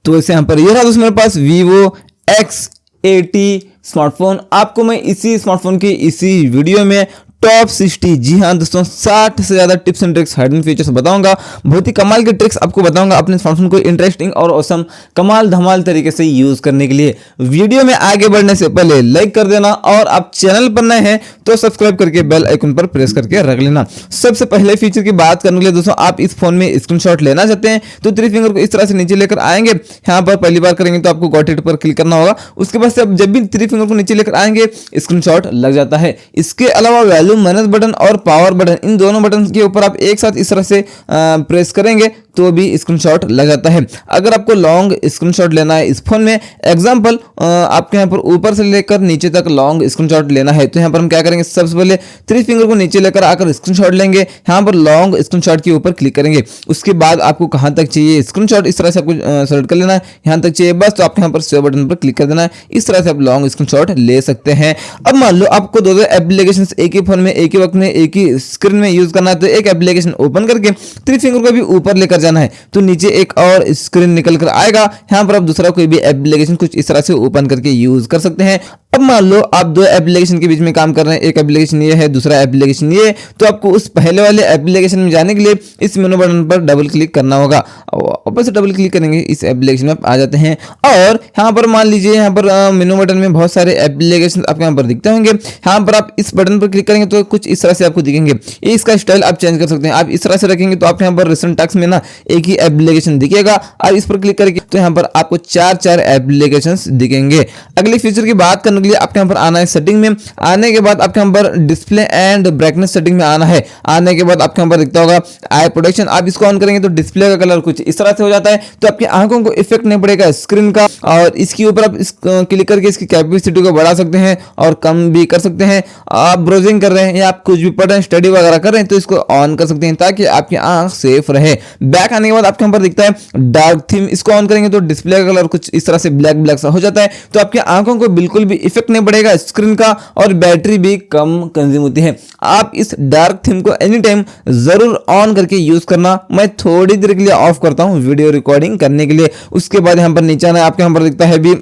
तो इसे यहाँ पर ये रहा दोस्तों मेरे पास Vivo X80 स्मार्टफोन। आपको मैं इसी स्मार्टफोन की इसी वीडियो में टॉप 60, जी हाँ दोस्तों, 60 से ज़्यादा tips and tricks, hidden features बताऊंगा। बहुत ही कमाल के ट्रिक्स आपको बताऊंगा अपने स्मार्टफोन को इंटरेस्टिंग और औसम कमाल धमाल तरीके से यूज़ करने के लिए। वीडियो में आगे बढ़ने से पहले लाइक कर देना और आप चैनल पर नए हैं तो सब्सक्राइब करके बेल आइकन पर प्रेस करके रख लेना। सबसे पहले फीचर की बात करने के लिए दोस्तों, आप इस फोन में स्क्रीनशॉट लेना चाहते हैं तो थ्री फिंगर को इस तरह से नीचे लेकर आएंगे। यहाँ पर पहली बार करेंगे तो आपको गॉट इट पर क्लिक करना होगा। उसके बाद से आप जब भी थ्री फिंगर को नीचे लेकर आएंगे स्क्रीनशॉट लग जाता है। इसके अलावा वैल्यूम माइनस बटन और पावर बटन, इन दोनों बटन के ऊपर आप एक साथ इस तरह से प्रेस करेंगे तो भी स्क्रीनशॉट लग जाता है। अगर आपको लॉन्ग स्क्रीनशॉट लेना है इस फोन में, एग्जांपल आपके यहाँ पर ऊपर से लेकर नीचे तक लॉन्ग स्क्रीनशॉट लेना है तो यहाँ पर हम क्या करेंगे, सबसे पहले थ्री फिंगर को नीचे लेकर आकर स्क्रीनशॉट लेंगे। यहाँ पर लॉन्ग स्क्रीनशॉट के ऊपर क्लिक करेंगे। उसके बाद आपको कहाँ तक चाहिए स्क्रीनशॉट, इस तरह से आपको सेलेक्ट कर लेना है। यहाँ तक चाहिए बस, तो आपको यहाँ पर सेव बटन पर क्लिक कर देना है। इस तरह से आप लॉन्ग स्क्रीनशॉट ले सकते हैं। अब मान लो आपको दो एप्लीकेशन एक ही फोन में एक ही वक्त में एक ही स्क्रीन में यूज करना है तो एक एप्लीकेशन ओपन करके थ्री फिंगर को भी ऊपर लेकर जाना है तो नीचे एक और स्क्रीन निकल कर आएगा। यहाँ पर आप दूसरा कोई भी एप्लीकेशन कुछ इस तरह से ओपन करके यूज कर सकते हैं। अब मान लो आप दो एप्लीकेशन के बीच में काम कर रहे हैं, एक एप्लीकेशन ये है दूसरा एप्लीकेशन ये, तो आपको उस पहले वाले एप्लीकेशन में जाने के लिए इस मेनू बटन पर डबल क्लिक करना होगा। ऊपर से डबल क्लिक करेंगे इस एप्लीकेशन में आप आ जाते हैं और यहाँ पर मान लीजिए यहाँ पर मेनू बटन में बहुत सारे एप्लीकेशन आपको यहाँ पर दिखते होंगे। यहाँ पर आप इस बटन पर क्लिक करेंगे तो कुछ इस तरह से आपको दिखेंगे। ये इसका स्टाइल आप चेंज कर सकते हैं। आप इस तरह से रखेंगे तो आप यहाँ पर रिसेंट टैक्स में ना एक ही एप्लीकेशन दिखेगा। आप इस पर क्लिक करके तो यहाँ पर आपको चार एप्लीकेशंस दिखेंगे। अगले फीचर की बात करने के लिए आपके यहाँ पर आना है सेटिंग में। आने के बाद आपके यहाँ पर डिस्प्ले एंड ब्राइटनेस सेटिंग में आना है। आने के बाद आपके यहाँ पर दिखता होगा आई प्रोटेक्शन। आप इसको ऑन करेंगे तो डिस्प्ले का कलर कुछ इस तरह से हो जाता है तो आपकी आंखों को इफेक्ट नहीं पड़ेगा स्क्रीन का। और इसके ऊपर आप क्लिक करके इसकी कैपेसिटी को बढ़ा सकते हैं और कम भी कर सकते हैं। आप ब्राउजिंग कर रहे हैं या आप कुछ भी पढ़ रहे हैं, स्टडी वगैरह कर रहे हैं तो इसको ऑन कर सकते हैं ताकि आपकी आंख सेफ रहे। बैक आने के बाद आपके यहाँ पर दिखता है डार्क थीम। इसको ऑन करेंगे तो डिस्प्ले का कलर कुछ इस तरह से ब्लैक सा हो जाता है तो आपकी आंखों को बिल्कुल भी इफेक्ट नहीं पड़ेगा स्क्रीन का और बैटरी भी कम कंज्यूम होती है। आप इस डार्क थीम को एनी टाइम जरूर ऑन करके यूज करना। मैं थोड़ी देर के लिए ऑफ करता हूं वीडियो रिकॉर्डिंग करने के लिए। उसके बाद यहाँ पर नीचे आना, आपके यहाँ पर दिखता है भी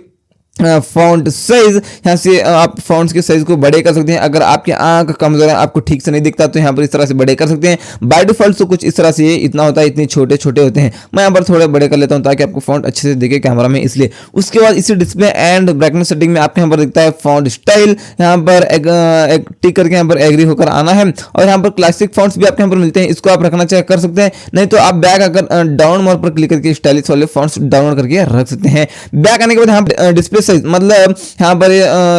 फॉन्ट साइज। यहाँ से आप फॉन्ट्स के साइज को बड़े कर सकते हैं। अगर आपकी आंख कमजोर है, आपको ठीक से नहीं दिखता तो यहाँ पर इस तरह से बड़े कर सकते हैं। बाय डिफॉल्ट तो कुछ इस तरह से इतना होता है, इतने छोटे छोटे होते हैं। मैं यहाँ पर थोड़े बड़े कर लेता हूँ ताकि आपको फॉन्ट अच्छे से दिखे कैमरा में, इसलिए। उसके बाद इसी डिस्प्ले एंड ब्राइटनेस सेटिंग में आपके यहाँ पर दिखता है फॉन्ट स्टाइल। यहाँ पर एक टिक करके यहाँ पर एग्री होकर आना है और यहाँ पर क्लासिक फॉन्ट्स भी आपके यहाँ पर मिलते हैं। इसको आप रखना चाहे कर सकते हैं, नहीं तो आप बैक अगर डाउन मोड पर क्लिक करके स्टाइलिश वाले फॉन्ट्स डाउनलोड करके रख सकते हैं। बैक आने के बाद यहाँ पर डिस्प्ले साइज, मतलब यहाँ पर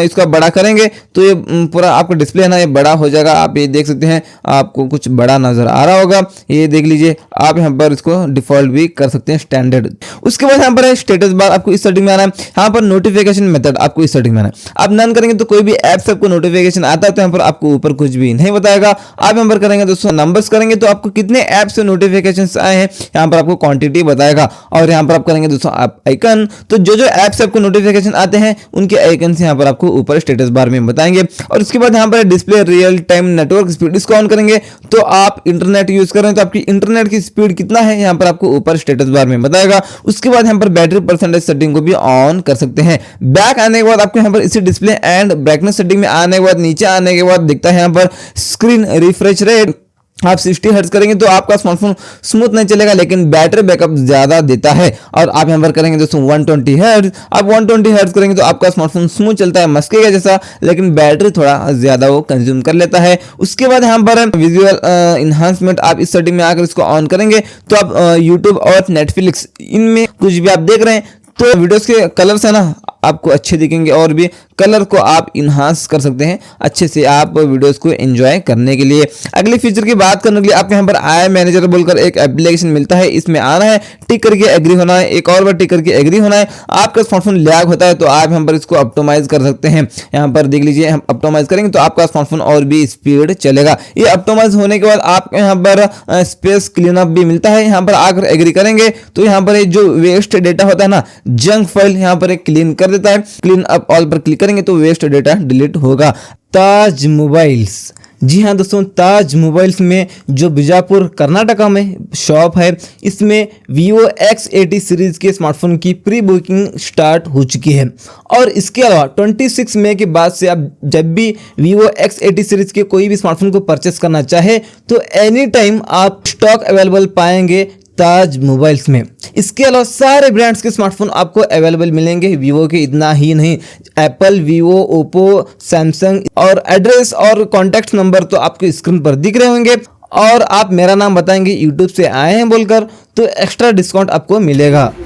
इसको बड़ा करेंगे तो ये पूरा आपका डिस्प्ले है ना ये बड़ा हो जाएगा। आप ये देख सकते हैं, आपको कुछ बड़ा नजर आ रहा होगा, ये देख लीजिए। आप यहाँ पर इसको डिफॉल्ट भी कर सकते हैं स्टैंडर्ड। उसके बाद यहाँ पर है स्टेटस बार, आपको इस सेटिंग में आना है। यहाँ पर नोटिफिकेशन मेथड आपको इस सेटिंग में आना है। आप नन करेंगे तो कोई भी ऐप से आपको नोटिफिकेशन आता है तो यहाँ पर आपको ऊपर कुछ भी नहीं बताएगा। आप यहाँ पर करेंगे दोस्तों नंबर्स करेंगे तो आपको कितने ऐप से नोटिफिकेशन आए हैं यहाँ पर आपको क्वांटिटी बताएगा। और यहाँ पर आप करेंगे दोस्तों आप आइकन, तो जो ऐप से आपको नोटिफिकेशन आते हैं उनके आइकन से यहाँ पर आपको ऊपर स्टेटस बार में बताएंगे। और उसके बाद यहाँ पर display real time network speed, इसको ऑन करेंगे तो आप इंटरनेट यूज कर रहे हैं तो आपकी इंटरनेट की स्पीड कितना है यहाँ पर आपको ऊपर स्टेटस बार में बताएगा। उसके बाद यहाँ पर बैटरी परसेंटेज सेटिंग को भी ऑन कर सकते हैं। बैक आने के बाद आपको यहाँ पर इसी डिस्प्ले एंड ब्राइटनेस सेटिंग में आने के बाद नीचे आने के बाद दिखता है यहाँ पर स्क्रीन रिफ्रेश रेट। आप 60 हर्ट्ज करेंगे तो आपका स्मार्टफोन स्मूथ नहीं चलेगा लेकिन बैटरी बैकअप ज्यादा देता है। और आप यहाँ पर करेंगे दोस्तों 120 हर्ट्ज। आप 120 हर्ट्ज करेंगे तो आपका स्मार्टफोन स्मूथ चलता है मस्के का जैसा, लेकिन बैटरी थोड़ा ज्यादा वो कंज्यूम कर लेता है। उसके बाद यहाँ पर विजुअल इन्हांसमेंट, आप इस सेटिंग में आकर इसको ऑन करेंगे तो आप यूट्यूब और नेटफ्लिक्स इनमें कुछ भी आप देख रहे हैं तो वीडियोस के कलर्स है ना आपको अच्छे दिखेंगे और भी कलर को आप इन्हांस कर सकते हैं अच्छे से आप वीडियोस को एंजॉय करने के लिए। अगले फीचर की बात करने के लिए आपके यहाँ पर आई मैनेजर बोलकर एक एप्लीकेशन मिलता है। इसमें आना है, टिक करके एग्री होना है, एक और बार टिक करके एग्री होना है। आपका स्मार्टफोन लैग होता है तो आप यहाँ पर इसको ऑप्टिमाइज कर सकते हैं। यहाँ पर देख लीजिए, हम ऑप्टिमाइज करेंगे तो आपका स्मार्टफोन और भी स्पीड चलेगा। ये ऑप्टिमाइज होने के बाद आपको यहाँ पर स्पेस क्लीनअप भी मिलता है। यहाँ पर आकर एग्री करेंगे तो यहाँ पर जो वेस्ट डेटा होता है ना, जंक फाइल, यहाँ पर क्लीन कर देता है। क्लीन अप ऑल पर क्लिक करेंगे तो वेस्ट डेटा डिलीट होगा। ताज मोबाइल्स, जी हाँ दोस्तों, ताज मोबाइल्स में जो बीजापुर कर्नाटका में शॉप है, इसमें Vivo X80 सीरीज के स्मार्टफोन की प्री बुकिंग स्टार्ट हो चुकी है। और इसके अलावा 26 मई के बाद से आप जब भी Vivo X80 सीरीज के कोई भी स्मार्टफोन को परचेस करना चाहे तो एनी टाइम आप स्टॉक अवेलेबल पाएंगे ताज मोबाइल्स में। इसके अलावा सारे ब्रांड्स के स्मार्टफोन आपको अवेलेबल मिलेंगे, वीवो के इतना ही नहीं, एप्पल, वीवो, ओप्पो, सैमसंग। और एड्रेस और कॉन्टैक्ट नंबर तो आपको स्क्रीन पर दिख रहे होंगे। और आप मेरा नाम बताएंगे यूट्यूब से आए हैं बोलकर तो एक्स्ट्रा डिस्काउंट आपको मिलेगा। प्री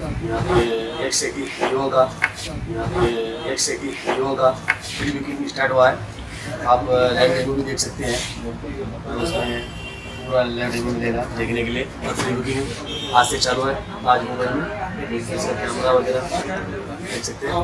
बुकिंग स्टार्ट हुआ है, आप लाइव रिव्यू भी देख सकते हैं। उसमें पूरा लाइव रिव्यू मिलेगा देखने के लिए। और प्री बुकिंग आज से चालू है आज मोबाइल में, इसका कैमरा वगैरह देख सकते हैं।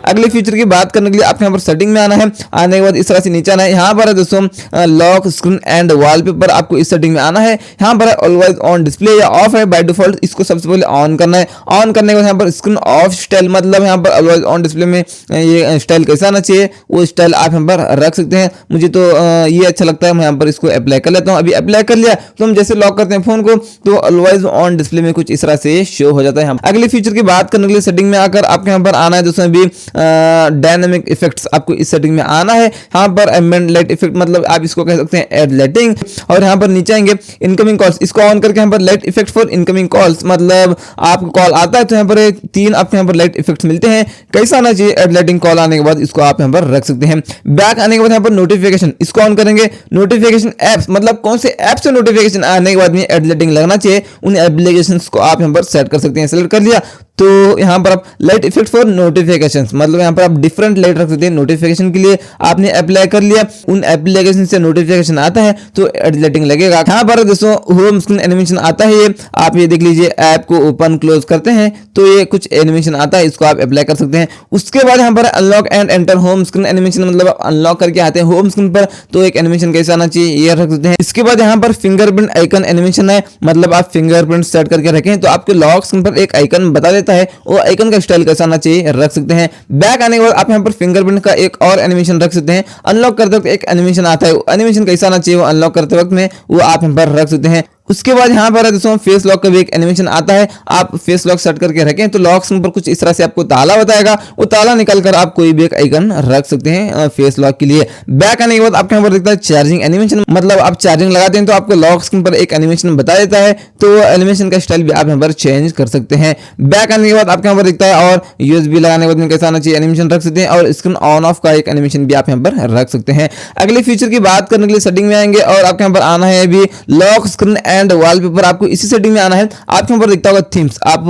अगले फीचर की बात करने के लिए आपको यहाँ पर सेटिंग में आना है। आने के बाद इस तरह से नीचे आना है। यहाँ पर है दोस्तों लॉक स्क्रीन एंड वॉलपेपर, आपको इस सेटिंग में आना है। यहाँ पर ऑलवेज ऑन डिस्प्ले या ऑफ है बाय डिफॉल्ट, इसको सबसे पहले ऑन करना है। ऑन करने के बाद यहाँ पर स्क्रीन ऑफ स्टाइल, मतलब यहाँ पर ऑलवेज ऑन डिस्प्ले में ये स्टाइल कैसा आना चाहिए वो स्टाइल आप यहाँ पर रख सकते हैं। मुझे तो ये अच्छा लगता है, मैं यहाँ पर इसको अप्लाई कर लेता हूँ। अभी अप्लाई कर लिया तो हम जैसे लॉक करते हैं फोन को तो ऑलवेज ऑन डिस्प्ले में कुछ इस तरह से शो हो जाता है। अगले फीचर की बात करने के लिए सेटिंग में आकर आपके यहाँ पर आना है दोस्तों। अभी डायनामिक इफेक्ट्स, आपको इस सेटिंग में आना है। यहाँ पर एम्बिएंट लाइट इफेक्ट, मतलब आप इसको कह सकते हैं एड लाइटिंग। और यहाँ पर नीचे आएंगे इनकमिंग कॉल्स, इसको ऑन करके यहाँ पर light effect for incoming calls, मतलब आपको कॉल आता है तो यहाँ पर 3 आपको यहाँ पर लाइट इफेक्ट्स मिलते हैं। कैसा आना चाहिए एड लाइटिंग कॉल आने के बाद, इसको आप यहाँ पर रख सकते हैं। बैक आने के बाद यहाँ पर नोटिफिकेशन, इसको ऑन करेंगे। नोटिफिकेशन एप्स, मतलब कौन से ऐप से नोटिफिकेशन आने के बाद में एड लाइटिंग लगना चाहिए, उन एप्लीकेशंस को आप यहाँ पर सेट कर सकते हैं। सेलेक्ट कर लिया तो यहाँ पर आप लाइट इफेक्ट फॉर नोटिफिकेशंस, मतलब यहाँ पर आप डिफरेंट लाइट रख सकते हैं नोटिफिकेशन के लिए। आपने अप्लाई कर लिया, उन एप्लीकेशन से नोटिफिकेशन आता है तो एड लाइटिंग लगेगा। यहाँ पर दोस्तों होम स्क्रीन एनिमेशन आता है, ये आप ये देख लीजिए, ऐप को ओपन क्लोज करते हैं तो ये कुछ एनिमेशन आता है, इसको आप अप्लाई कर सकते हैं। उसके बाद यहाँ पर unlock and enter home screen animation, मतलब आप अनलॉक करके आते हैं होम स्क्रीन पर तो एक एनिमेशन कैसा आना चाहिए ये रख सकते हैं। इसके बाद यहाँ पर फिंगरप्रिंट आइकन एनिमेशन है, मतलब आप फिंगरप्रिंट सेट करके रखें तो आपके लॉक स्क्रीन पर एक आइकन बता देता है, वो आइकन का स्टाइल कैसा आना चाहिए रख सकते हैं। बैक आने के बाद आप यहाँ पर फिंगरप्रिंट का एक और एनिमेशन रख सकते हैं। अनलॉक करते वक्त एक एनिमेशन आता है, एनिमेशन कैसा आना चाहिए वो अनलॉक करते वक्त में वो आप यहाँ पर रख सकते हैं। उसके बाद यहाँ पर दोस्तों फेस लॉक का भी एक एनिमेशन आता है, आप फेस लॉक सेट करके रखें तो लॉक स्क्रीन पर कुछ इस तरह से आपको ताला बताएगा, वो ताला निकाल कर आप कोई भी एक आइकन रख सकते हैं फेस लॉक के लिए। बैक आने के बाद आपके यहाँ पर दिखता है चार्जिंग एनिमेशन, मतलब आप चार्जिंग लगाते हैं तो आपको लॉक स्क्रीन पर एक एनिमेशन बता देता है, तो एनिमेशन का स्टाइल भी आप यहाँ पर चेंज कर सकते हैं। बैक आने के बाद आपके यहाँ पर दिखता है और USB लगाने के बाद कैसा आना चाहिए एनिमेशन रख सकते हैं, और स्क्रीन ऑन ऑफ का एक एनिमेशन भी आप यहाँ पर रख सकते हैं। अगले फीचर की बात करने के लिए सेटिंग में आएंगे और आपके यहाँ पर आना है अभी लॉक स्क्रीन एंड वॉलपेपर, आपको इसी सेटिंग में आना है। आपके ऊपर दिखता होगा थीम्स, आप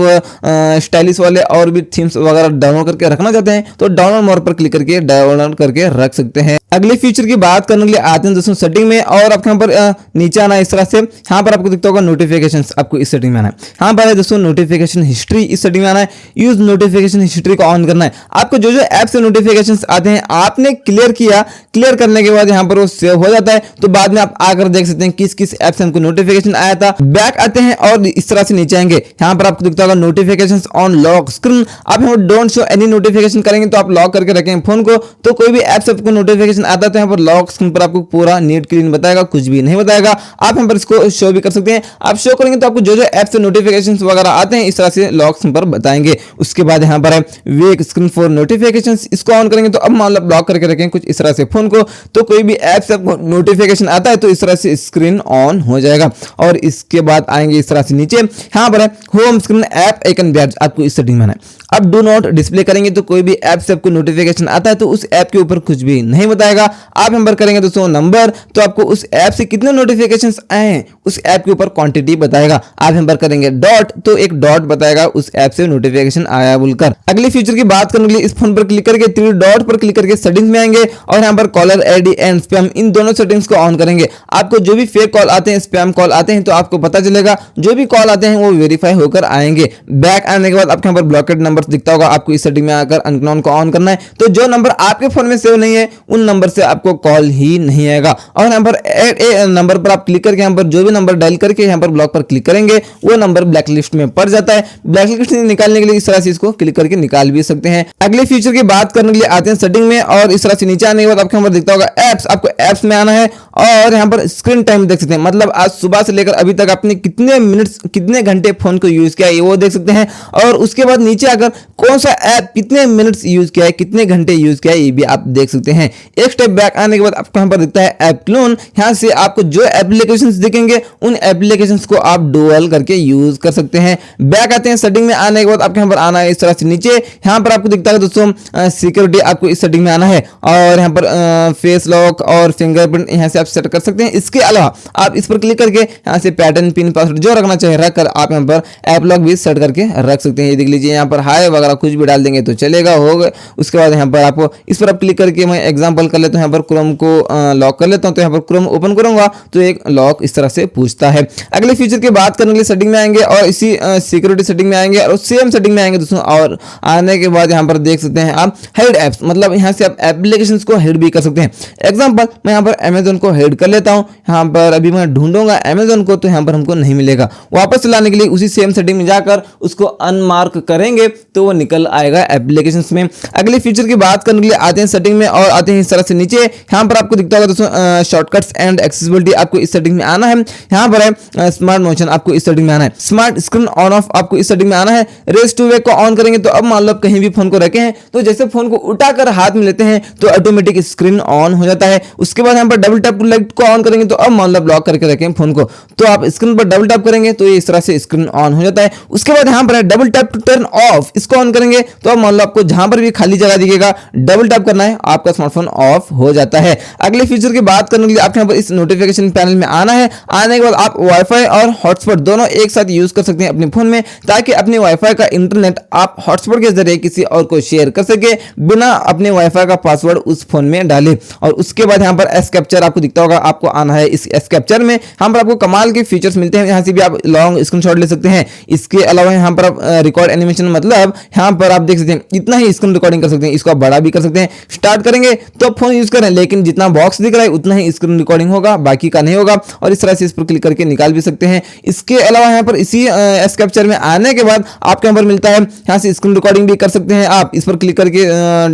स्टाइलिश वाले और भी थीम्स वगैरह डाउनलोड करके रखना चाहते हैं तो डाउनलोड मोर पर क्लिक करके डाउनलोड करके रख सकते हैं। अगले फीचर की बात करने के लिए आते हैं दोस्तों सेटिंग में, और आपके यहाँ पर नीचे आना है इस तरह से। यहाँ पर आपको दिखता होगा नोटिफिकेशंस, आपको इस सेटिंग में आना है। यहाँ पर है दोस्तों नोटिफिकेशन हिस्ट्री, इस सेटिंग में आना है। यूज नोटिफिकेशन हिस्ट्री को ऑन करना है। आपको जो जो ऐप से नोटिफिकेशंस आते हैं आपने क्लियर किया, क्लियर करने के बाद यहाँ पर वो सेव हो जाता है, तो बाद में आप आकर देख सकते हैं किस किस ऐप से हमको नोटिफिकेशन आया था। बैक आते हैं और इस तरह से नीचे आएंगे। यहाँ पर आपको दिखता होगा नोटिफिकेशंस ऑन लॉक स्क्रीन, आप यहाँ पर डोंट शो एनी नोटिफिकेशन करेंगे तो आप लॉक करके रखेंगे फोन को, तो कोई भी ऐप से आपको नोटिफिकेशन आता है तो यहाँ पर लॉक स्क्रीन पर आपको पूरा नीट क्लीन बताएगा, कुछ भी नहीं बताएगा। आप यहाँ पर इसको शो भी कर सकते हैं। आप शो करेंगे तो आपको जो जो ऐप से नोटिफिकेशंस वगैरह आते हैं इस तरह से लॉक स्क्रीन पर बताएंगे। उसके बाद यहाँ पर है वेक स्क्रीन फॉर नोटिफिकेशंस, इसको ऑन करेंगे तो अब मतलब लॉक करके रखेंगे कुछ इस तरह से फोन को, तो कोई भी ऐप से आपको नोटिफिकेशन आता है तो इस तरह से स्क्रीन ऑन हो जाएगा। और इसके बाद आएंगे इस तरह से नीचे, यहाँ पर है home screen app icon badge, आपको इस सेटिंग में है। अब डू नॉट डिस्प्ले करेंगे तो कोई भी ऐप से आपको नोटिफिकेशन आता है तो उस ऐप के ऊपर कुछ भी नहीं बताएगा। आप नंबर करेंगे दोस्तों नंबर, तो आपको उस ऐप से कितने नोटिफिकेशंस आए हैं उस ऐप के ऊपर क्वांटिटी बताएगा। आप नंबर करेंगे डॉट, तो एक डॉट बताएगा उस ऐप से नोटिफिकेशन आया बोलकर। अगली फीचर की बात करने के लिए इस फोन पर क्लिक करके 3 डॉट पर क्लिक करके सेटिंग्स में आएंगे और यहाँ पर कॉलर आईडी एंड स्पैम, इन दोनों सेटिंग्स को ऑन करेंगे। आपको जो भी फेक कॉल आते हैं, स्पैम कॉल आते हैं तो आपको पता चलेगा जो भी कॉल आते हैं वो वेरीफाई होकर आएंगे। बैक आने के बाद आपके यहाँ पर ब्लॉकेड नंबर दिखता होगा, आपको इस सेटिंग में आकर अननोन को ऑन करना है। तो जो नंबर आपके फोन में सेव नहीं है उन नंबर से आपको कॉल ही नहीं आएगा। और यहाँ पर ऐड ए नंबर पर आप क्लिक करके यहाँ पर जो भी नंबर डायल करके यहाँ पर ब्लॉक पर क्लिक करेंगे वो नंबर ब्लैक लिस्ट में पड़ जाता है। ब्लैक लिस्ट से निकालने के लिए इस तरह से इसको क्लिक करके निकाल भी सकते हैं। अगले फीचर की बात करने के लिए आते हैं सेटिंग में, और इस तरह से नीचे आने के बाद आपको यहाँ पर दिखता होगा एप्स, आपको एप्स में आना है और यहाँ पर स्क्रीन टाइम देख सकते हैं, मतलब आज सुबह से लेकर अभी तक आपने कितने मिनट्स कितने घंटे फोन को यूज किया है वो देख सकते हैं। और उसके बाद नीचे आकर कौन सा ऐप कितने मिनट्स यूज किया है, कितने घंटे यूज किया है ये भी आप देख सकते हैं। एक स्टेप बैक आने के बाद आपको यहाँ पर दिखता है ऐप क्लोन, यहाँ से आपको जो एप्लीकेशंस दिखेंगे उन एप्लीकेशंस को आप डुअल करके यूज कर सकते हैं। बैक आते हैं सेटिंग में आने के बाद आपके यहाँ पर आना है इस तरह से नीचे, यहाँ पर आपको दिखता है दोस्तों सिक्योरिटी, आपको इस सेटिंग में आना है और यहाँ पर फेस लॉक और फिंगरप्रिंट यहाँ से आप सेट कर सकते हैं। इसके अलावा आप इस पर क्लिक करके यहाँ से पैटर्न पिन पासवर्ड जो रखना चाहिए रख कर आप यहाँ पर ऐप लॉक भी सेट करके रख सकते हैं। ये देख लीजिए यहाँ पर हाय वगैरह कुछ भी डाल देंगे तो चलेगा, होगा। उसके बाद यहाँ पर आपको इस पर आप क्लिक करके मैं एग्जांपल कर लेता हूँ, यहाँ पर क्रोम को लॉक कर लेता हूँ, तो यहाँ पर क्रोम ओपन करूंगा तो एक लॉक इस तरह से पूछता है। अगले फीचर की बात करने के लिए सेटिंग में आएंगे और इसी सिक्योरिटी सेटिंग में आएंगे और सेम सेटिंग में आएंगे दोस्तों। और आने के बाद यहाँ पर देख सकते हैं आप हेड एप्स, मतलब यहाँ से आप एप्लीकेशंस को हेड भी कर सकते हैं। एग्जांपल मैं यहाँ पर अमेजोन को हेड कर लेता हूँ, यहाँ पर अभी मैं ढूंढूंगा अमेजोन को तो यहाँ पर हमको नहीं मिलेगा। वापस लाने के लिए उसी सेम सेटिंग में जाकर उसको अनमार्क करेंगे तो वो निकल आएगा एप्लीकेशंस में। अगले फीचर की बात करने के लिए आते हैं सेटिंग में और आते हैं इस तरह से नीचे, यहाँ पर आपको दिखता होगा दोस्तों शॉर्टकट्स एंड एक्सेसिबिलिटी, आपको इस सेटिंग में आना है। यहाँ पर है स्मार्ट मोशन, आपको इस सेटिंग में आना है। स्मार्ट स्क्रीन ऑन ऑफ, आपको इस सेटिंग में आना है। रेस टू वेक को ऑन करेंगे तो अब मान लो आप कहीं भी फोन को रखे हैं तो जैसे फोन को उठाकर हाथ में लेते हैं तो ऑटोमेटिक स्क्रीन ऑन हो जाता है। उसके बाद यहाँ पर डबल टैप टू लाइट को ऑन करेंगे तो अब मान लो लॉक करके रखें फोन को तो आप स्क्रीन पर डबल टैप करेंगे तो ये इस तरह से स्क्रीन ऑन हो जाता है। उसके बाद यहाँ पर है double tap to turn off, इसको ऑन करेंगे तो अब मान लो आपको जहां पर भी खाली जगह दिखेगा डबल टैप करना है, आपका स्मार्टफोन ऑफ हो जाता है। अगले फीचर की बात करने के लिए आपके यहाँ पर इस नोटिफिकेशन पैनल में आना है। आने के बाद आप वाईफाई और हॉटस्पॉट दोनों एक साथ यूज कर सकते हैं अपने फोन में, ताकि अपने वाईफाई का इंटरनेट आप हॉटस्पॉट के जरिए किसी और को शेयर कर सके बिना अपने वाईफाई का पासवर्ड उस फोन में डाले। और उसके बाद यहाँ पर एस कैप्चर आपको दिखता होगा, आपको आना है इस एस कैप्चर में। यहाँ पर आपको कमाल के फीचर्स मिलते हैं, यहाँ से भी आप लॉन्ग स्क्रीनशॉट ले सकते हैं। इसके अलावा यहाँ पर आप रिकॉर्ड एनिमेशन, मतलब यहाँ पर आप देख सकते हैं इतना ही स्क्रीन रिकॉर्डिंग कर सकते हैं, इसको आप बड़ा भी कर सकते हैं। स्टार्ट करेंगे तो फोन यूज करें लेकिन जितना बॉक्स दिख रहा है उतना ही स्क्रीन रिकॉर्डिंग होगा, बाकी का नहीं होगा। और इस तरह से इस पर क्लिक करके निकाल भी सकते हैं। इसके अलावा यहाँ पर इसी एस कैप्चर में आने के बाद आपके यहाँ पर मिलता है, यहाँ से स्क्रीन रिकॉर्डिंग भी कर सकते हैं आप। इस पर क्लिक करके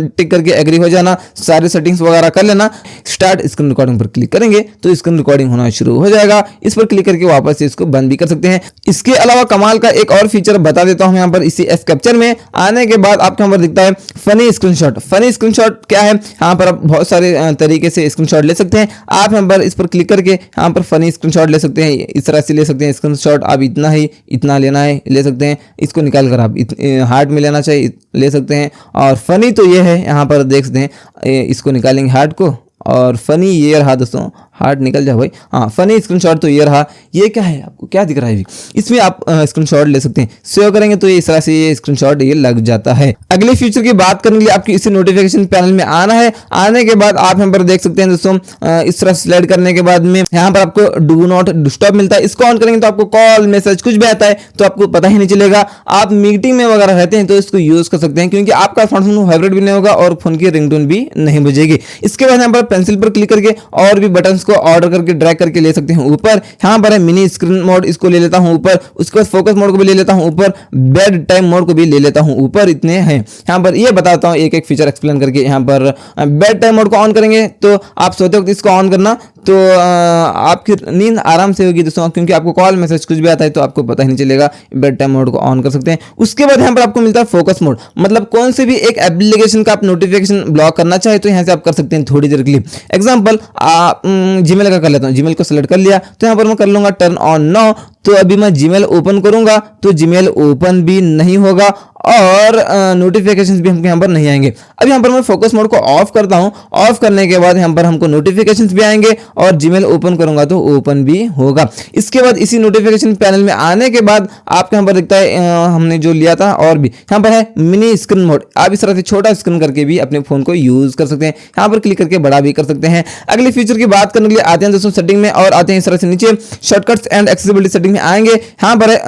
टिक करके एग्री हो जाना, सारे सेटिंग्स वगैरह कर लेना। स्टार्ट स्क्रीन रिकॉर्डिंग पर क्लिक करेंगे तो स्क्रीन रिकॉर्डिंग होना शुरू हो जाएगा। इस पर क्लिक करके वापस से इसको बंद भी कर सकते हैं। इसके अलावा कमाल का एक और फीचर बता देता हूं, यहाँ पर इसी एस कैप्चर में आने के बाद आपके यहाँ पर दिखता है फनी स्क्रीनशॉट। फनी स्क्रीनशॉट क्या है, यहाँ पर आप बहुत सारे तरीके से स्क्रीनशॉट ले सकते हैं। आप यहाँ पर इस पर क्लिक करके यहाँ पर फनी स्क्रीनशॉट ले सकते हैं, इस तरह से ले सकते हैं स्क्रीनशॉट। आप इतना ही इतना लेना है ले सकते हैं, इसको निकाल कर आप हार्ट में लेना चाहिए ले सकते हैं। और फनी तो ये है, यहाँ पर देख सकते हैं इसको निकालेंगे हार्ट को, और फनी ये रहा दोस्तों, हार्ट निकल जाए भाई। हाँ, फनी स्क्रीनशॉट तो ये रहा। ये क्या है, आपको क्या दिख रहा है, इसमें आप स्क्रीनशॉट ले सकते हैं। सेव करेंगे तो ये इस तरह से ये स्क्रीनशॉट ये लग जाता है। अगले फीचर की बात करने के लिए आपकी इसी नोटिफिकेशन पैनल में आना है। आने के बाद आप यहाँ पर देख सकते हैं दोस्तों, इस तरह स्लाइड करने के बाद में यहाँ पर आपको डू नॉट डिस्टर्ब मिलता है। इसको ऑन करेंगे तो आपको कॉल मैसेज कुछ भी आता है तो आपको पता ही नहीं चलेगा। आप मीटिंग में वगैरह रहते हैं तो इसको यूज कर सकते हैं, क्योंकि आपका स्मार्टफोन वाइब्रेट भी नहीं होगा और फोन की रिंगटोन भी नहीं बजेगी। इसके बाद यहाँ पर पेंसिल पर क्लिक करके और भी बटन्स को ऑर्डर करके ड्रैग करके ले सकते हैं ऊपर। यहाँ पर है मिनी स्क्रीन मोड, इसको ले लेता हूँ ऊपर। उसके बाद फोकस मोड को भी ले लेता हूँ ऊपर, बेड टाइम मोड को भी ले लेता हूँ ऊपर। इतने हैं यहाँ पर, ये बताता हूँ एक एक फीचर एक्सप्लेन करके। यहाँ पर बेड टाइम मोड को ऑन करेंगे तो आप सोते वक्त इसको ऑन करना तो आपकी नींद आराम से होगी दोस्तों, क्योंकि आपको कॉल मैसेज कुछ भी आता है तो आपको पता ही नहीं चलेगा। बेड टाइम मोड को ऑन कर सकते हैं। उसके बाद यहाँ पर आपको मिलता है फोकस मोड, मतलब कौन से भी एक एप्लीकेशन का आप नोटिफिकेशन ब्लॉक करना चाहे तो यहाँ से आप कर सकते हैं थोड़ी देर के लिए। एग्जाम्पल जीमेल का कर लेता हूँ, जीमेल को सेलेक्ट कर लिया तो यहाँ पर मैं कर लूंगा टर्न ऑन नाउ। तो अभी मैं जीमेल ओपन करूंगा तो जीमेल ओपन भी नहीं होगा और नोटिफिकेशंस भी हमको यहाँ पर नहीं आएंगे। अब यहाँ पर मैं फोकस मोड को ऑफ करता हूँ। ऑफ करने के बाद यहाँ पर हमको नोटिफिकेशंस भी आएंगे और जीमेल ओपन करूंगा तो ओपन भी होगा। इसके बाद इसी नोटिफिकेशन पैनल में आने के बाद आपको यहाँ पर दिखता है हमने जो लिया था और भी यहाँ पर है मिनी स्क्रीन मोड। आप इस तरह से छोटा स्क्रीन करके भी अपने फोन को यूज कर सकते हैं, यहाँ पर क्लिक करके बड़ा भी कर सकते हैं। अगले फीचर की बात करने के लिए आते हैं दोस्तों सेटिंग में और आते हैं इस तरह से नीचे शॉर्टकट्स एंड एक्सेसिबिलिटी सेटिंग में आएंगे। यहाँ पर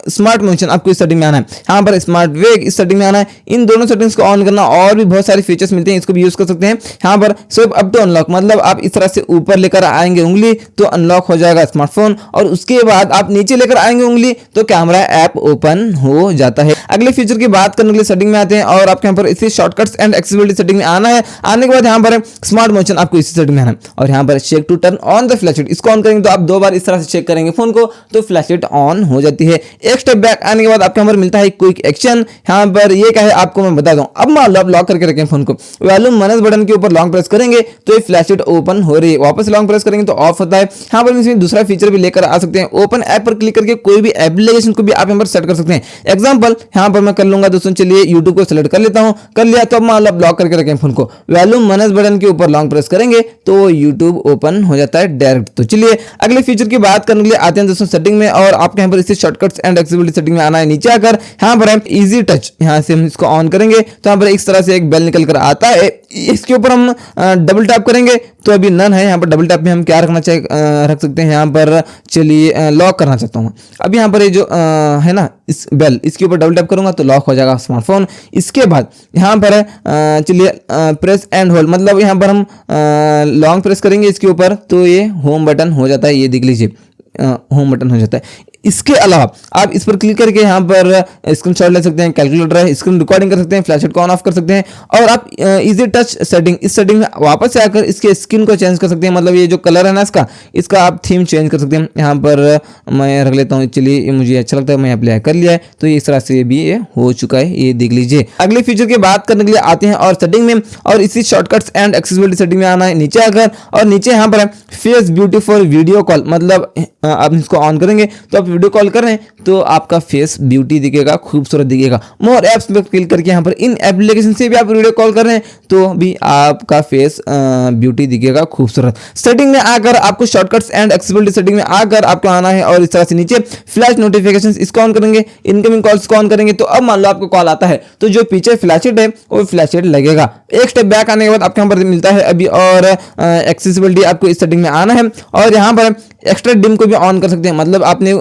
स्मार्ट मोशन आपको इस सेटिंग में आना है, यहाँ पर स्मार्ट वेग इस सेटिंग में आना है। इन दोनों सेटिंग्स को ऑन करना और भी बहुत सारे फीचर्स मिलते हैं, इसको भी यूज कर सकते हैं। यहाँ पर स्वाइप अप टू अनलॉक मतलब आप इस तरह से ऊपर लेकर आएंगे उंगली तो अनलॉक हो जाएगा स्मार्टफोन और उसके बाद आप नीचे लेकर आएंगे उंगली तो कैमरा ऐप ओपन हो जाता है। अगले फीचर की बात करने के लिए सेटिंग में आते हैं और आपके यहाँ पर इसी शॉर्टकट्स एंड एक्सेसिबिलिटी सेटिंग में आना है। आने के बाद यहाँ पर स्मार्ट मोशन आपको इसी सेटिंग में आना है और यहाँ पर check to turn on the flash light, इसको ऑन करेंगे तो आप 2 बार इस तरह से चेक करेंगे फोन को तो फ्लैश लाइट ऑन हो जाती है। एक स्टेप बैक आने के बाद आपके यहाँ पर मिलता है क्विक एक्शन। यहाँ पर ये क्या है आपको मैं बता दूं। अब मान लो आप लॉक करके रखें फोन को, वॉल्यूम माइनस बटन के ऊपर लॉन्ग प्रेस करेंगे तो ये फ्लैश लाइट ओपन हो रही है, वापस लॉन्ग प्रेस करेंगे तो ऑफ होता है। यहाँ पर इसमें दूसरा फीचर भी लेकर आ सकते हैं, ओपन ऐप पर क्लिक करके कोई भी एप्लीकेशन को भी आप यहाँ पर सेट कर सकते हैं। एग्जाम्पल यहाँ पर मैं कर लूंगा दोस्तों, चलिए यूट्यूब को सिलेक्ट कर लेता हूँ, कर लिया तो अब मान लो आप लॉक करके रखें फोन को, वॉल्यूम माइनस बटन के ऊपर लॉन्ग प्रेस करेंगे तो यूट्यूब ओपन हो जाता है डायरेक्ट। तो चलिए अगले फीचर की बात करने के लिए आते हैं दोस्तों सेटिंग में और आपके यहाँ पर इसी शॉर्टकट्स एंड एक्सेसिबिलिटी सेटिंग में आना है। नीचे आकर यहाँ पर है इजी टच, यहाँ से हम इसको ऑन करेंगे तो यहाँ पर इस तरह से एक बेल निकल कर आता है। इसके ऊपर हम डबल टैप करेंगे तो अभी नन है, यहाँ पर डबल टैप में हम क्या रखना चाहिए रख सकते हैं, यहाँ पर चलिए लॉक करना चाहता हूँ। अब यहाँ पर ये जो है ना इस बेल, इसके ऊपर डबल टैप करूंगा तो लॉक हो जाएगा स्मार्टफोन। इसके बाद यहाँ पर है चलिए प्रेस एंड होल्ड मतलब यहाँ पर हम लॉन्ग प्रेस करेंगे इसके ऊपर तो ये होम बटन हो जाता है, ये देख लीजिए होम बटन हो जाता है। इसके अलावा आप इस पर क्लिक करके यहाँ पर स्क्रीनशॉट ले सकते हैं, कैलकुलेटर है, स्क्रीन रिकॉर्डिंग कर सकते हैं, फ्लैश लाइट को ऑन ऑफ कर सकते हैं और आप इजी टच सेटिंग इस सेटिंग में वापस से आकर इसके स्किन को चेंज कर सकते हैं। मतलब ये जो कलर है ना इसका आप थीम चेंज कर सकते हैं। यहाँ पर मैं रख लेता हूँ, चलिए ये मुझे अच्छा लगता है, मैं अप्लाई कर लिया है तो इस तरह से भी ये हो चुका है, ये देख लीजिए। अगले फीचर की बात करने के लिए आते हैं और सेटिंग में और इसी शॉर्टकट्स एंड एक्सेसिबिलिटी सेटिंग में आना है। नीचे आकर और नीचे यहाँ पर face beauty for video call मतलब आप इसको ऑन करेंगे तो आप वीडियो कॉल कर रहे हैं तो आपका फेस ब्यूटी दिखेगा, खूबसूरत दिखेगा। मोर एप्स पे क्लिक करके यहाँ पर इन एप्लीकेशन से भी आप वीडियो कॉल कर रहे हैं तो भी आपका फेस ब्यूटी दिखेगा, खूबसूरत। सेटिंग में आकर आपको शॉर्टकट्स एंड एक्सेसिबिलिटी सेटिंग में आकर आपको आना है और इस तरह से नीचे फ्लैश नोटिफिकेशंस इसको ऑन करेंगे, इनकमिंग कॉल्स को ऑन करेंगे तो अब मान लो आपको कॉल आता है तो जो पीछे फ्लैशलाइट है वो फ्लैशलाइट लगेगा। एक स्टेप बैक आने के बाद आपको यहाँ पर मिलता है अभी और एक्सेसिबिलिटी आपको इस सेटिंग में आना है और यहाँ पर एक्स्ट्रा डिम को भी ऑन कर सकते हैं। मतलब आपने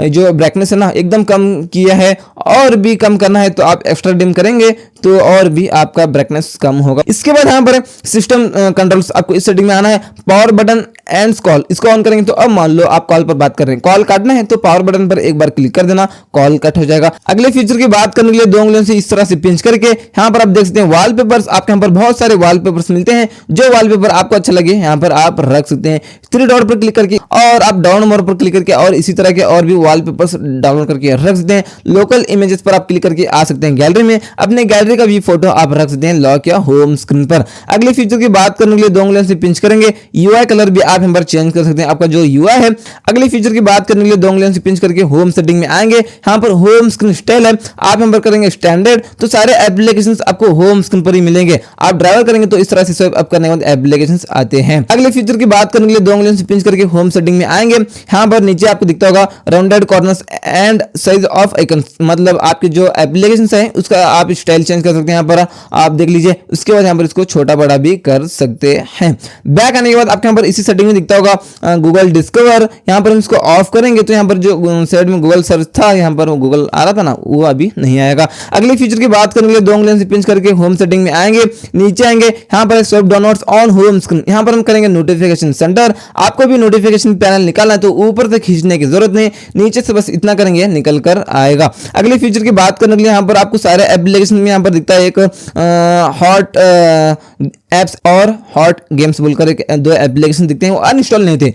जो ब्राइटनेस है ना एकदम कम किया है और भी कम करना है तो आप एक्स्ट्रा डिम करेंगे तो और भी आपका ब्राइटनेस कम होगा। इसके बाद यहाँ पर सिस्टम कंट्रोल्स आपको इस सेटिंग में आना है, पावर बटन एंड्स कॉल इसको ऑन करेंगे तो अब मान लो आप कॉल पर बात कर रहे हैं, कॉल काटना है तो पावर बटन पर एक बार क्लिक कर देना, कॉल कट हो जाएगा। अगले फीचर की बात करने के लिए 2 उंगलियों से इस तरह से पिंच करके यहाँ पर आप देख सकते हैं वॉलपेपर्स, आपके यहाँ पर बहुत सारे वॉलपेपर्स मिलते हैं। जो वॉलपेपर आपको अच्छा लगे यहाँ पर आप रख सकते हैं। 3 डॉट पर क्लिक करके और आप डाउन मोर पर क्लिक करके और इसी तरह के और भी वॉलपेपर्स डाउनलोड करके रख सकते हैं। लोकल इमेजेस पर आप क्लिक करके आ सकते हैं गैलरी में, अपने गैलरी का भी फोटो आप रख सकते हैं लॉक या होम स्क्रीन पर। अगले फीचर की बात करने के लिए 2 उंगलियों से पिंच करेंगे, यूआई कलर भी आप यहाँ पर चेंज कर सकते हैं, आपका जो यूआई है। अगले फीचर की बात करने के लिए 2 उंगलियों से पिंच करके होम सेटिंग में आएंगे, यहाँ पर होम स्क्रीन स्टाइल है, आप यहाँ पर करेंगे स्टैंडर्ड तो सारे एप्लीकेशंस आपको होम स्क्रीन पर ही मिलेंगे। आप ड्राइवर करेंगे तो इस तरह से स्वाइप अप करने के बाद एप्लीकेशंस आते हैं। अगले फीचर की बात करने के लिए 2 उंगलियों से पिंच करके होम सेटिंग में आएंगे, यहाँ पर नीचे आपको दिखता होगा rounded corners and size of icons, मतलब आपके जो एप्लीकेशंस है उसका आप स्टाइल चेंज कर सकते हैं। यहाँ पर आप देख लीजिए, उसके बाद यहाँ पर इसको छोटा बड़ा भी कर सकते हैं। बैक आने के बाद आपके यहाँ पर इसी सेटिंग में दिखता होगा गूगल डिस्कवर, यहाँ पर हम इसको ऑफ करेंगे तो यहाँ पर जो साइड में गूगल सर्च था यहाँ पर गूगल आ रहा था ना वो अभी नहीं आएगा। अगले फीचर की बात करने के लिए 2 उंगलियों से पिंच करके होम सेटिंग में आएंगे, नीचे आएंगे, यहाँ पर swipe downwards on home screen, यहाँ पर हम करेंगे नोटिफिकेशन सेंटर। आपको भी नोटिफिकेशन पैनल निकालना है तो ऊपर से खींचने की जरूरत नहीं, नीचे से बस इतना करेंगे निकल कर आएगा। अगले फीचर की बात करने के लिए यहाँ पर आपको सारे एप्लीकेशन में यहाँ पर दिखता है एक हॉट एप्स और हॉट गेम्स बोलकर 2 एप्लीकेशन दिखते हैं, वो अनइंस्टॉल नहीं थे।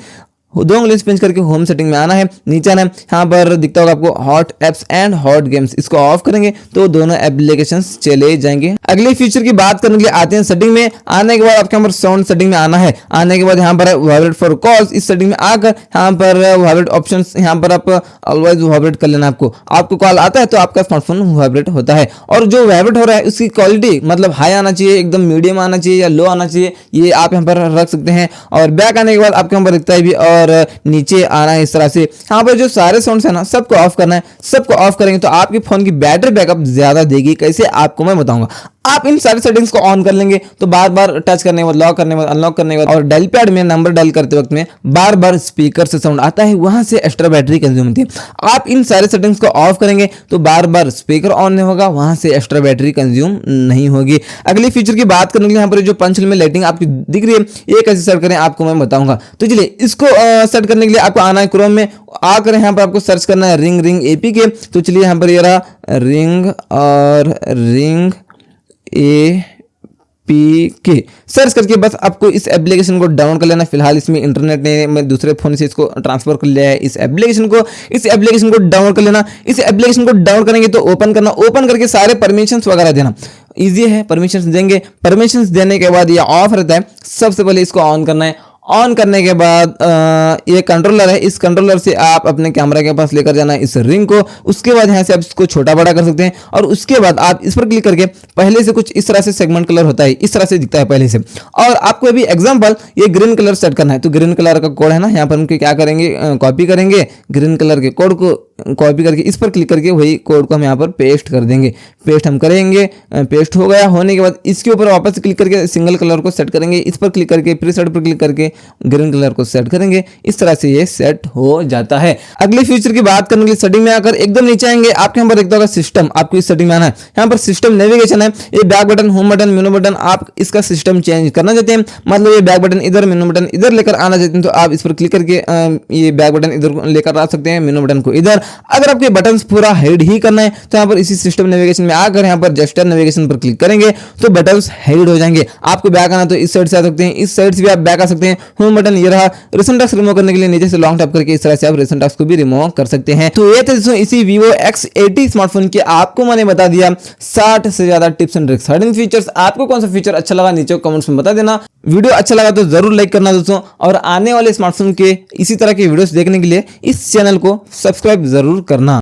दो उंगली पिंच करके होम सेटिंग में आना है, नीचे आना है, यहाँ पर दिखता होगा आपको hot apps and hot games, इसको ऑफ करेंगे तो दोनों एप्लीकेशंस चले जाएंगे। अगले फीचर की बात करने के लिए आते हैं सेटिंग में। आने के बाद आपके यहाँ पर साउंड सेटिंग में आना है, आने के बाद यहाँ पर वाइब्रेट फॉर कॉल्स, इस सेटिंग में आकर यहाँ पर वाइब्रेट ऑप्शंस, यहाँ पर आप ऑलवेज वाइब्रेट कर लेना। आपको कॉल आता है तो आपका स्मार्टफोन वाइब्रेट होता है, और जो वाइब्रेट हो रहा है उसकी क्वालिटी मतलब हाई आना चाहिए, एकदम मीडियम आना चाहिए या लो आना चाहिए, ये आप यहाँ पर रख सकते हैं। और बैक आने के बाद आपके यहाँ पर दिखता है भी, और नीचे आना है इस तरह से। यहाँ पर जो सारे साउंड्स है ना सबको ऑफ करना है, सबको ऑफ करेंगे तो आपके फोन की बैटरी बैकअप ज्यादा देगी। कैसे आपको मैं बताऊंगा। आप इन सारे सेटिंग्स को ऑन कर लेंगे तो बार बार टच करने के बाद, लॉक करने के बाद, अनलॉक करने के बाद और डायल पैड में नंबर डायल करते वक्त में बार बार स्पीकर से साउंड आता है, वहां से एक्स्ट्रा बैटरी कंज्यूम होती है। आप इन सारे सेटिंग्स को ऑफ करेंगे तो बार बार स्पीकर ऑन नहीं होगा, वहां से एक्स्ट्रा बैटरी कंज्यूम नहीं होगी। अगली फीचर की बात करने के लिए यहाँ पर जो पंच में लाइटिंग आपकी दिख रही है, ये कैसे सेट करें आपको मैं बताऊंगा। तो चलिए इसको सेट करने के लिए आपको आना है क्रोम में, आकर यहाँ पर आपको सर्च करना है रिंग एपीके। तो चलिए यहाँ पर ये रहा रिंग APK, सर्च करके बस आपको इस एप्लीकेशन को डाउनलोड कर लेना। फिलहाल इसमें इंटरनेट ने मैं दूसरे फोन से इसको ट्रांसफर कर लिया है, इस एप्लीकेशन को डाउनलोड कर लेना। इस एप्लीकेशन को डाउनलोड करेंगे तो ओपन करना, ओपन करके सारे परमिशंस वगैरह देना, इजी है। परमिशंस देंगे, परमिशंस देने के बाद ये ऑफ रहता है। सबसे पहले इसको ऑन करना है, ऑन करने के बाद ये कंट्रोलर है, इस कंट्रोलर से आप अपने कैमरा के पास लेकर जाना है इस रिंग को। उसके बाद यहाँ से आप इसको छोटा बड़ा कर सकते हैं, और उसके बाद आप इस पर क्लिक करके पहले से कुछ इस तरह से सेगमेंट कलर होता है, इस तरह से दिखता है पहले से। और आपको अभी एग्जांपल ये ग्रीन कलर सेट करना है, तो ग्रीन कलर का कोड है ना, यहाँ पर हम क्या करेंगे, कॉपी करेंगे ग्रीन कलर के कोड को, कॉपी करके इस पर क्लिक करके वही कोड को हम यहाँ पर पेस्ट कर देंगे। पेस्ट हम करेंगे, पेस्ट हो गया। होने के बाद इसके ऊपर वापस क्लिक करके सिंगल कलर को सेट करेंगे, इस पर क्लिक करके प्रीसेट पर क्लिक करके ग्रीन कलर को सेट करेंगे। इस तरह से ये सेट हो जाता है। अगले फीचर की बात करने के लिए सेटिंग में आकर एकदम नीचे आएंगे, आपके यहाँ पर देखता होगा सिस्टम, आपको इस सेटिंग में आना है। यहाँ पर सिस्टम नेविगेशन है, ये बैक बटन, होम बटन, मेनू बटन, आप इसका सिस्टम चेंज करना चाहते हैं, मतलब ये बैक बटन इधर, मेनू बटन इधर लेकर आना चाहते हैं तो आप इस पर क्लिक करके ये बैक बटन इधर लेकर आ सकते हैं, मेनू बटन को इधर। अगर आपके बटन पूरा हाइड ही करना है तो यहाँ पर इसी सिस्टम नेविगेशन में आकर यहाँ पर जेस्चर नेविगेशन पर क्लिक करेंगे तो बटन्स हाइड हो जाएंगे। आपको बैक आना तो इस साइड से आ सकते हैं, इस साइड से भी आप बैक आ सकते हैं। होम बटन ये रहा, रिसेंट टैक्स रिमूव करने के लिए नीचे से लॉन्ग टैप करके इस तरह से आप रिसेंट टैक्स को भी रिमूव कर सकते हैं। तो ये थे दोस्तों इसी Vivo X80 स्मार्टफोन के आपको मैंने बता दिया 60 से ज्यादा tips and tricks, hidden features. आपको कौन सा फीचर अच्छा लगा नीचे कमेंट्स में बता देना। वीडियो अच्छा लगा तो जरूर लाइक करना दोस्तों, और आने वाले स्मार्टफोन के इसी तरह के वीडियोस देखने के लिए इस चैनल को सब्सक्राइब जरूर करना।